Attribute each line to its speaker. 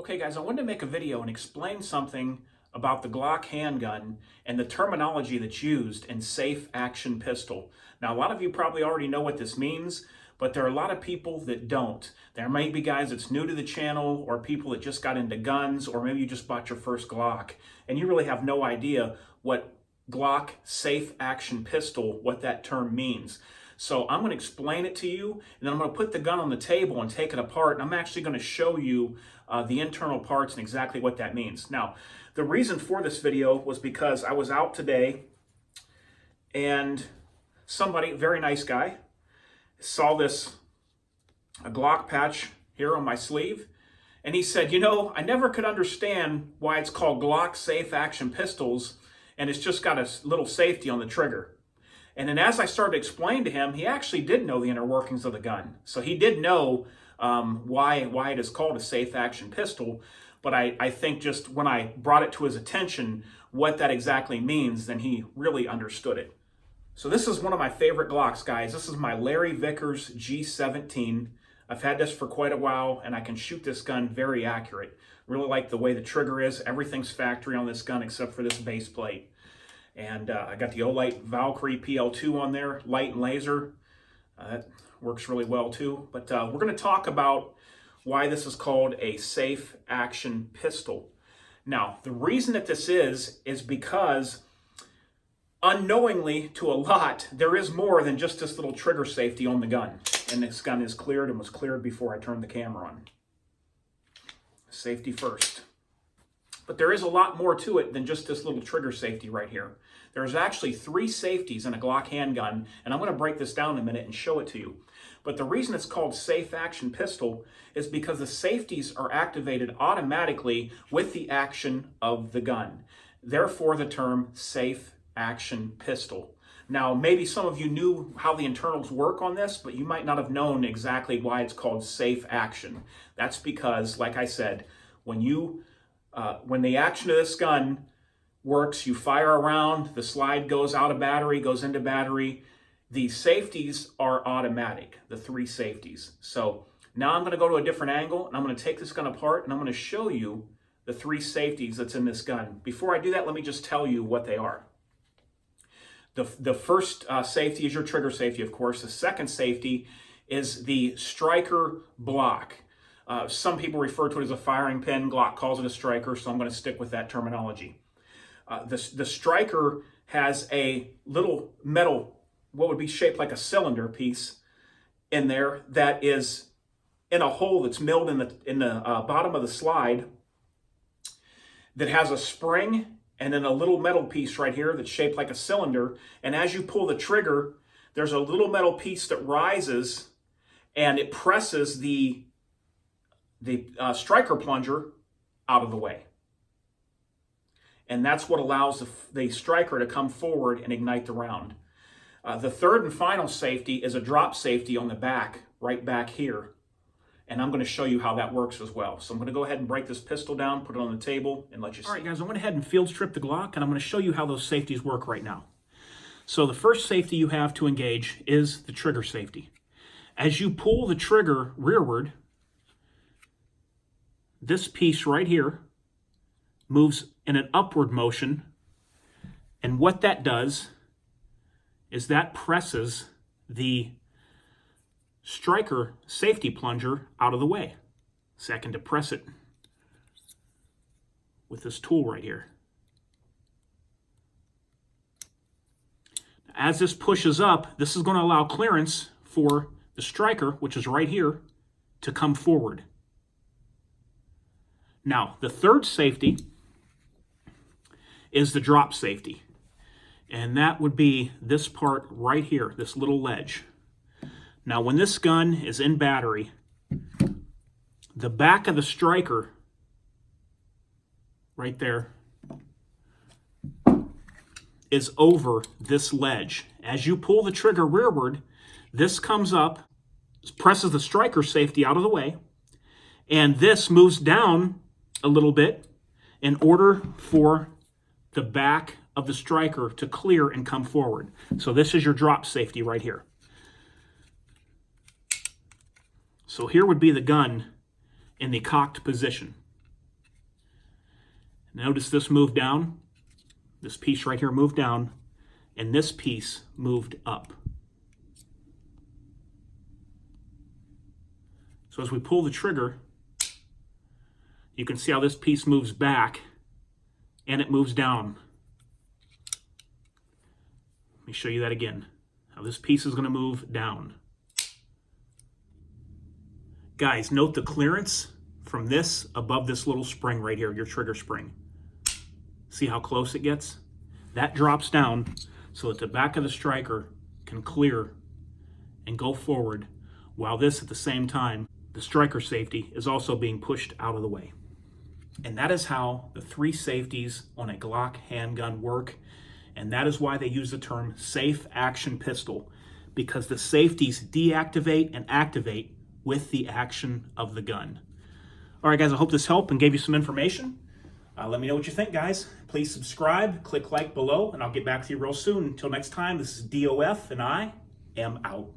Speaker 1: Okay guys, I wanted to make a video and explain something about the Glock handgun and the terminology that's used in safe action pistol. Now a lot of you probably already know what this means, but there are a lot of people that don't. There may be guys that's new to the channel or people that just got into guns, or maybe you just bought your first Glock and you really have no idea what Glock safe action pistol, what that term means. So I'm going to explain it to you, and then I'm going to put the gun on the table and take it apart, and I'm actually going to show you the internal parts and exactly what that means. Now, the reason for this video was because I was out today, and somebody, very nice guy, saw this Glock patch here on my sleeve, and he said, you know, I never could understand why it's called Glock safe action pistols, and it's just got a little safety on the trigger. And then as I started to explain to him, he actually did know the inner workings of the gun. So he did know why it is called a safe action pistol. But I think just when I brought it to his attention what that exactly means, then he really understood it. So this is one of my favorite Glocks, guys. This is my Larry Vickers G17. I've had this for quite a while, and I can shoot this gun very accurate. Really like the way the trigger is. Everything's factory on this gun except for this base plate. And I got the Olight Valkyrie PL2 on there, light and laser. That works really well too. But we're going to talk about why this is called a safe action pistol. Now, the reason that this is because unknowingly to a lot, there is more than just this little trigger safety on the gun. And this gun is cleared and was cleared before I turned the camera on. Safety first. But there is a lot more to it than just this little trigger safety right here. There's actually 3 safeties in a Glock handgun, and I'm going to break this down in a minute and show it to you. But the reason it's called safe action pistol is because the safeties are activated automatically with the action of the gun. Therefore, the term safe action pistol. Now, maybe some of you knew how the internals work on this, but you might not have known exactly why it's called safe action. That's because, like I said, when the action of this gun works, you fire around, the slide goes out of battery, goes into battery. The safeties are automatic, the 3 safeties. So now I'm going to go to a different angle, and I'm going to take this gun apart, and I'm going to show you the 3 safeties that's in this gun. Before I do that, let me just tell you what they are. The first safety is your trigger safety, of course. The second safety is the striker block. Some people refer to it as a firing pin. Glock calls it a striker, so I'm going to stick with that terminology. The striker has a little metal, what would be shaped like a cylinder piece in there that is in a hole that's milled in the bottom of the slide that has a spring and then a little metal piece right here that's shaped like a cylinder. And as you pull the trigger, there's a little metal piece that rises and it presses the striker plunger out of the way. And that's what allows the striker to come forward and ignite the round. The third and final safety is a drop safety on the back, right back here. And I'm going to show you how that works as well. So I'm going to go ahead and break this pistol down, put it on the table, and let you see. All right, guys, I went ahead and field stripped the Glock, and I'm going to show you how those safeties work right now. So the first safety you have to engage is the trigger safety. As you pull the trigger rearward, this piece right here moves in an upward motion, and what that does is that presses the striker safety plunger out of the way. So I can depress it with this tool right here. As this pushes up, this is going to allow clearance for the striker, which is right here, to come forward. Now, the third safety is the drop safety. And that would be this part right here, this little ledge. Now, when this gun is in battery, the back of the striker, right there, is over this ledge. As you pull the trigger rearward, this comes up, presses the striker safety out of the way, and this moves down a little bit in order for the back of the striker to clear and come forward. So this is your drop safety right here. So here would be the gun in the cocked position. Notice this moved down. This piece right here moved down, and this piece moved up. So as we pull the trigger, you can see how this piece moves back and it moves down. Let me show you that again. How this piece is going to move down. Guys, note the clearance from this above this little spring right here, your trigger spring. See how close it gets? That drops down so that the back of the striker can clear and go forward, while this at the same time, the striker safety is also being pushed out of the way. And that is how the 3 safeties on a Glock handgun work. And that is why they use the term safe action pistol, because the safeties deactivate and activate with the action of the gun. All right, guys, I hope this helped and gave you some information. Let me know what you think, guys. Please subscribe, click like below, and I'll get back to you real soon. Until next time, this is DOF, and I am out.